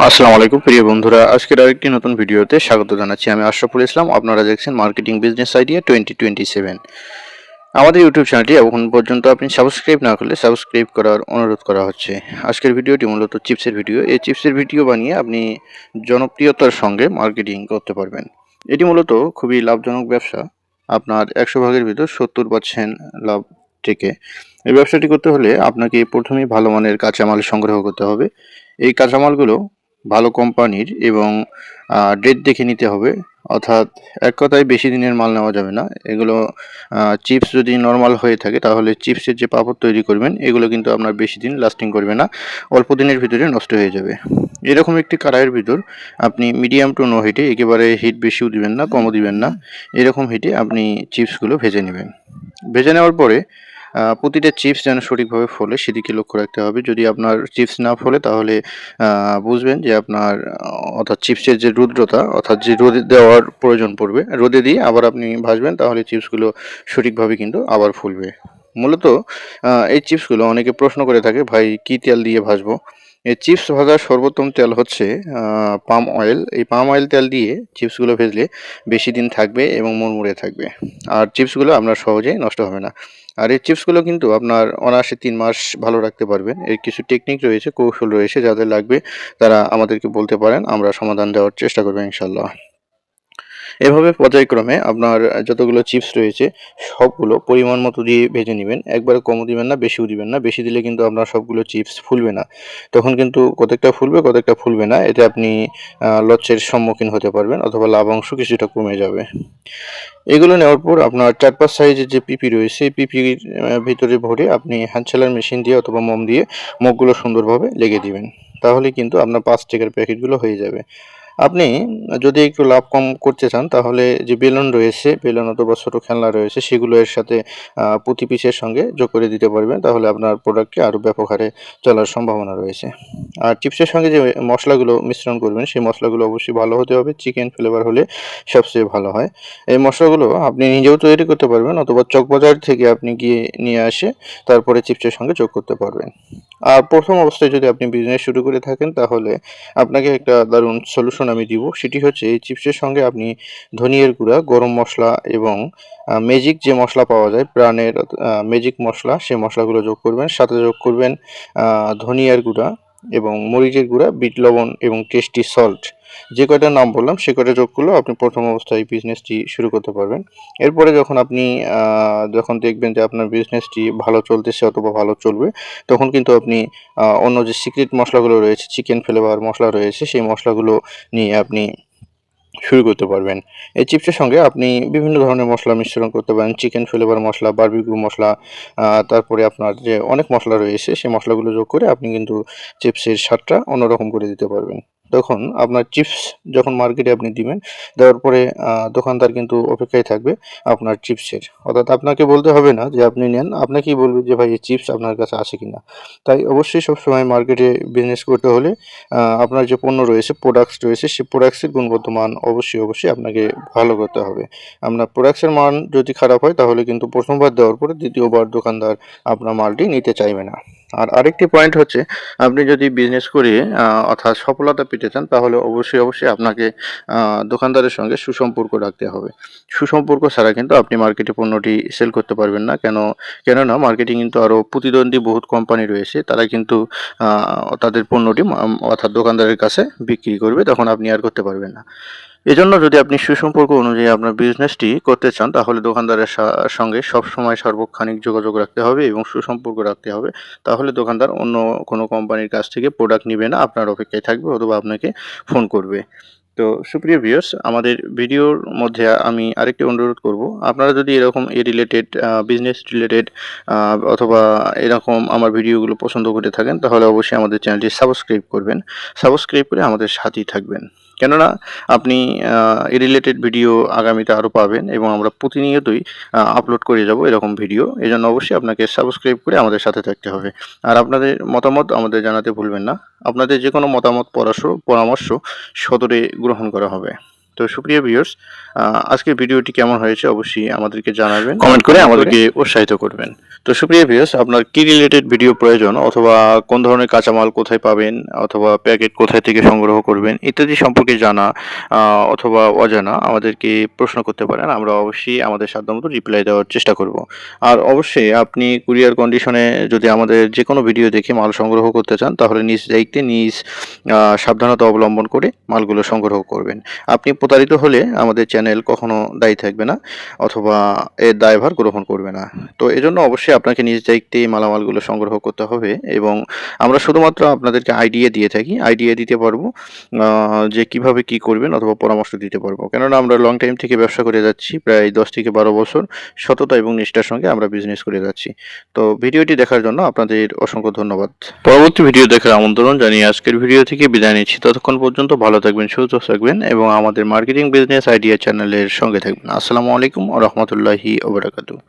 আসসালামু আলাইকুম প্রিয় বন্ধুরা, আজকের আরেকটি নতুন ভিডিওতে স্বাগত জানাচ্ছি। আমি আশরাফুল ইসলাম। আপনারা দেখছেন মার্কেটিং বিজনেস আইডিয়া 2027। আমাদের ইউটিউব চ্যানেলটি এখন পর্যন্ত আপনি সাবস্ক্রাইব না করলে সাবস্ক্রাইব করার অনুরোধ করা হচ্ছে। আজকের ভিডিওটি মূলত চিপসের ভিডিও। এই চিপসের ভিডিও বানিয়ে আপনি জনপ্রিয়তার সঙ্গে মার্কেটিং করতে পারবেন। এটি মূলত খুবই লাভজনক ব্যবসা। আপনার 100 ভাগের ভিতর 70 পাচ্ছেন লাভ থেকে। এই ব্যবসাটি করতে হলে আপনাকে প্রথমেই ভালো মানের কাঁচামাল সংগ্রহ করতে হবে। এই কাঁচামালগুলো ভালো কোম্পানির এবং ডেট দেখে নিতে হবে। অর্থাৎ এক কথায় বেশি দিনের মাল নেওয়া যাবে না। এগুলো চিপস যদি নরমাল হয়ে থাকে তাহলে চিপসের যে পাপড় তৈরি করবেন এগুলো কিন্তু আপনার বেশি দিন লাস্টিং করবে না, অল্প দিনের ভিতরে নষ্ট হয়ে যাবে। এরকম একটি কড়াইয়ের ভিতর আপনি মিডিয়াম টু নো হিটে, একেবারে হিট বেশিও দিবেন না কমও দিবেন না, এরকম হিটে আপনি চিপসগুলো ভেজে নেবেন। ভেজে নেওয়ার পরে প্রতিটা চিপস যেন সঠিকভাবে ফোলে সেদিকে লক্ষ্য রাখতে হবে। যদি আপনার চিপস না ফোলে তাহলে বুঝবেন যে আপনার অর্থাৎ চিপসের যে রুদ্রতা, অর্থাৎ যে রোদে দেওয়ার প্রয়োজন পড়বে, রোদে দিয়ে আবার আপনি ভাজবেন তাহলে চিপসগুলো সঠিকভাবে কিন্তু আবার ফুলবে। মূলত এই চিপসগুলো অনেকে প্রশ্ন করে থাকে, ভাই কী তেল দিয়ে ভাজবো? এই চিপস ভাজার সর্বোত্তম তেল হচ্ছে পাম অয়েল। এই পাম অয়েল তেল দিয়ে চিপসগুলো ভেজলে বেশি দিন থাকবে এবং মুড়মুড়ে থাকবে। আর চিপসগুলো আপনার সহজেই নষ্ট হবে না। আর এই চিপসগুলো কিন্তু আপনার অনায়াসে ৩ মাস ভালো রাখতে পারবেন। এর কিছু টেকনিক রয়েছে, কৌশল রয়েছে, যাদের লাগবে তারা আমাদেরকে বলতে পারেন। আমরা সমাধান দেওয়ার চেষ্টা করব ইনশাআল্লাহ। এভাবে পর্যায়ক্রমে আপনার যতগুলো চিপস রয়েছে সবগুলো পরিমাণ মতো দিয়ে ভেজে নিবেন। একবারে কমও দিবেন না, বেশিও দিবেন না। বেশি দিলে কিন্তু আপনার সবগুলো চিপস ফুলবে না। তখন কিন্তু কতকটা ফুলবে, কতকটা ফুলবে না। এতে আপনি লসের সম্মুখীন হতে পারবেন অথবা লাভাংশ কিছুটা কমে যাবে। এগুলো নেওয়ার পর আপনার ৪-৫ সাইজের যে পিপি রয়েছে, এই পিপির ভিতরে ভরে আপনি হ্যান্ড সেলার মেশিন দিয়ে অথবা মোম দিয়ে মুখগুলো সুন্দরভাবে লেগে দিবেন। তাহলেই কিন্তু আপনার ৫ টাকার প্যাকেটগুলো হয়ে যাবে। আপনি যদি একটু লাভ কম করতে চান তাহলে যে বেলুন রয়েছে, বেলুন অথবা ছোট খেলনা রয়েছে সেগুলো এর সাথে প্রতি পিসের সঙ্গে যোগ করে দিতে পারবেন। তাহলে আপনার প্রোডাক্টটি আরও ব্যাপক হারে চলার সম্ভাবনা রয়েছে। আর চিপসের সঙ্গে যে মশলাগুলো মিশ্রণ করবেন সেই মশলাগুলো অবশ্যই ভালো হতে হবে। চিকেন ফ্লেভার হলে সবচেয়ে ভালো হয়। এই মশলাগুলো আপনি নিজেও তৈরি করতে পারবেন অথবা চকবাজার থেকে আপনি গিয়ে নিয়ে আসে তারপরে চিপসের সঙ্গে যোগ করতে পারবেন। আর প্রথম অবস্থায় যদি আপনি বিজনেস শুরু করে থাকেন তাহলে আপনাকে একটা দারুণ সলিউশন আমি দিব। সেটি হচ্ছে এই চিপসের সঙ্গে আপনি ধনিয়ার গুঁড়া, গরম মসলা এবং ম্যাজিক যে মসলা পাওয়া যায় ব্র্যান্ডের ম্যাজিক মসলা, সেই মসলাগুলো যোগ করবেন। সাথে যোগ করবেন ধনিয়ার গুঁড়া এবং মরিচের গুঁড়া, বিট লবণ এবং টেস্টি সল্ট। যে কয়টার নাম বললাম সে কয়টা যোগ করলেও আপনি প্রথম অবস্থায় বিজনেসটি শুরু করতে পারবেন। এরপরে যখন আপনি যখন দেখবেন যে আপনার বিজনেসটি ভালো চলতেছে অথবা ভালো চলবে, তখন কিন্তু আপনি অন্য যে সিক্রেট মসলাগুলো রয়েছে, চিকেন ফ্লেভার মসলা রয়েছে, সেই মসলাগুলো নিয়ে আপনি শুরু করতে পারবেন। এই চিপসের সঙ্গে আপনি বিভিন্ন ধরনের মসলা মিশ্রণ করতে পারেন। চিকেন ফ্লেভার মসলা, বারবিকিউ মসলা, তারপরে আপনার যে অনেক মসলা রয়েছে সেই মসলাগুলো যোগ করে আপনি কিন্তু চিপসের স্বাদটা অন্যরকম করে দিতে পারবেন। তখন আপনার চিপস যখন মার্কেটে আপনি দিবেন, দেওয়ার পরে দোকানদার কিন্তু অপেক্ষায় থাকবে আপনার চিপসের। অর্থাৎ আপনাকে বলতে হবে না যে আপনি নেন, আপনাকেই বলবে যে ভাই এই চিপস আপনার কাছে আছে কিনা। তাই অবশ্যই সবসময় মার্কেটে বিজনেস করতে হলে আপনার যে পণ্য রয়েছে, প্রোডাক্টস রয়েছে, সেই প্রোডাক্টসের গুণগত মান অবশ্যই আপনাকে ভালো করতে হবে। আপনার প্রোডাক্টসের মান যদি খারাপ হয় তাহলে কিন্তু প্রথমবার দেওয়ার পরে দ্বিতীয়বার দোকানদার আপনার মালটি নিতে চাইবে না। আর আরেকটি পয়েন্ট হচ্ছে, আপনি যদি বিজনেস করে অর্থাৎ সফলতা পেতে চান তাহলে অবশ্যই আপনাকে দোকানদারের সঙ্গে সুসম্পর্ক রাখতে হবে। সুসম্পর্ক ছাড়া কিন্তু আপনি মার্কেটে পণ্যটি সেল করতে পারবেন না। কেননা মার্কেটে কিন্তু আরও প্রতিদ্বন্দ্বী বহুত কোম্পানি রয়েছে। তারা কিন্তু তাদের পণ্যটি অর্থাৎ দোকানদারের কাছে বিক্রি করবে, তখন আপনি আর করতে পারবেন না। এজন্য যদি আপনি সুসম্পর্ক অনুযায়ী আপনার বিজনেসটি করতে চান তাহলে দোকানদারের সঙ্গে সবসময় সার্বক্ষণিক যোগাযোগ রাখতে হবে এবং সুসম্পর্ক রাখতে হবে। তাহলে দোকানদার অন্য কোনো কোম্পানির কাছ থেকে প্রোডাক্ট নিবে না, আপনার অপেক্ষায় থাকবে অথবা আপনাকে ফোন করবে। তো সুপ্রিয় ভিউয়ার্স, আমাদের ভিডিওর মধ্যে আমি আরেকটি অনুরোধ করব, আপনারা যদি এরকম রিলেটেড বিজনেস রিলেটেড অথবা এরকম আমার ভিডিওগুলো পছন্দ করে থাকেন তাহলে অবশ্যই আমাদের চ্যানেলটি সাবস্ক্রাইব করবেন। সাবস্ক্রাইব করে আমাদের সাথেই থাকবেন। কেননা আপনি এই রিলেটেড ভিডিও আগামীতে আরও পাবেন এবং আমরা প্রতিনিয়তই আপলোড করে যাব এরকম ভিডিও। এজন্য অবশ্যই আপনাকে সাবস্ক্রাইব করে আমাদের সাথে থাকতে হবে। আর আপনাদের মতামত আমাদের জানাতে ভুলবেন না। আপনাদের যে কোনো মতামত পরামর্শ সদরে গ্রহণ করা হবে। তো সুপ্রিয় ভিউয়ার্স, আজকের ভিডিওটি কেমন হয়েছে অবশ্যই আমাদেরকে জানাবেন, কমেন্ট করে আমাদেরকে উৎসাহিত করবেন। তো সুপ্রিয় ভিউয়ার্স, আপনার কি রিলেটেড ভিডিও প্রয়োজন অথবা কোন ধরনের কাঁচামাল কোথায় পাবেন অথবা প্যাকেট কোথায় থেকে সংগ্রহ করবেন ইত্যাদি সম্পর্কে জানা অথবা অজানা আমাদেরকে প্রশ্ন করতে পারেন। আমরা অবশ্যই আমাদের সাধ্যমতো রিপ্লাই দেওয়ার চেষ্টা করব। আর অবশ্যই আপনি কুরিয়ার কন্ডিশনে যদি আমাদের যে কোনো ভিডিও দেখে মাল সংগ্রহ করতে চান তাহলে নিজ দায়িত্বে নিজ সাবধানতা অবলম্বন করে মালগুলো সংগ্রহ করবেন। আপনি প্রতারিত হলে আমাদের চ্যানেল কখনো দায়ী থাকবে না অথবা এর দায়ভার গ্রহণ করবে না। তো এজন্য অবশ্যই আপনাকে নিজ দায়িত্বে এই মালামালগুলো সংগ্রহ করতে হবে এবং আমরা শুধুমাত্র আপনাদেরকে আইডিয়া দিয়ে থাকি, আইডিয়া দিতে পারবো যে কিভাবে কি করবেন অথবা পরামর্শ দিতে পারবো। কেননা আমরা লং টাইম থেকে ব্যবসা করে যাচ্ছি, প্রায় 10 থেকে 12 বছর সততা এবং নিষ্ঠার সঙ্গে আমরা বিজনেস করে যাচ্ছি। তো ভিডিওটি দেখার জন্য আপনাদের অসংখ্য ধন্যবাদ। পরবর্তী ভিডিও দেখার আমন্ত্রণ জানিয়ে আজকের ভিডিও থেকে বিদায় নিচ্ছি। ততক্ষণ পর্যন্ত ভালো থাকবেন, সুস্থ থাকবেন এবং আমাদের মার্কেটিং বিজনেস আইডিয়া চ্যানেলের সঙ্গে থাকবেন। আসসালামু আলাইকুম ওয়া রাহমাতুল্লাহি ওয়া বারাকাতুহু।